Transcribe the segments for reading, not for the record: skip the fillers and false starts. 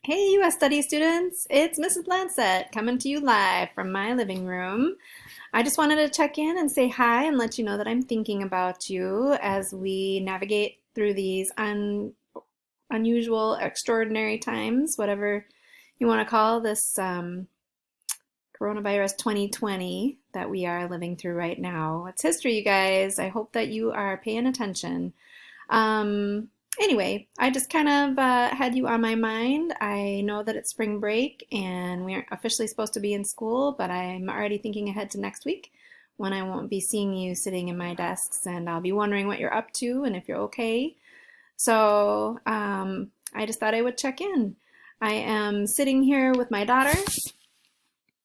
Hey, US Study students, it's Mrs. Lancet coming to you live from my living room. I just wanted to check in and say hi and let you know that I'm thinking about you as we navigate through these unusual, extraordinary times, whatever you want to call this coronavirus 2020 that we are living through right now. It's history, you guys. I hope that you are paying attention. Um, anyway, I just kind of had you on my mind. I know that it's spring break and we aren't officially supposed to be in school, but I'm already thinking ahead to next week when I won't be seeing you sitting in my desks and I'll be wondering what you're up to and if you're okay. So I just thought I would check in. I am sitting here with my daughter.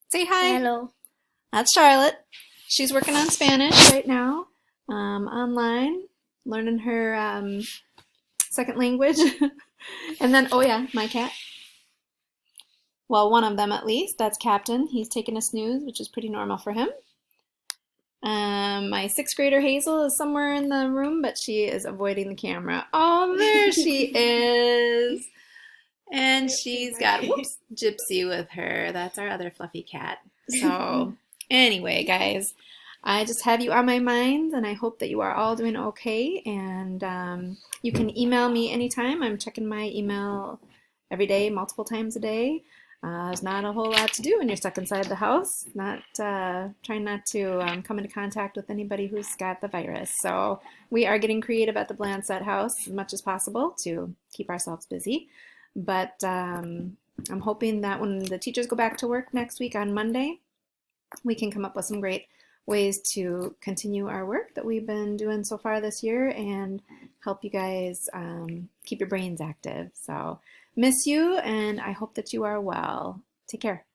Say hi. Hello. That's Charlotte. She's working on Spanish right now, online, learning her second language. And then, oh yeah, my cat. Well, one of them at least. That's Captain. He's taking a snooze, which is pretty normal for him. My sixth grader Hazel is somewhere in the room, but she is avoiding the camera. Oh, there she is. And she's got, whoops, Gypsy with her. That's our other fluffy cat. So, anyway, guys, I just have you on my mind, and I hope that you are all doing okay. And you can email me anytime. I'm checking my email every day, multiple times a day. There's not a whole lot to do when you're stuck inside the house. Not trying not to come into contact with anybody who's got the virus. So we are getting creative at the Blancet House as much as possible to keep ourselves busy. But I'm hoping that when the teachers go back to work next week on Monday, we can come up with some great ways to continue our work that we've been doing so far this year and help you guys keep your brains active. So miss you, and I hope that you are well. Take care.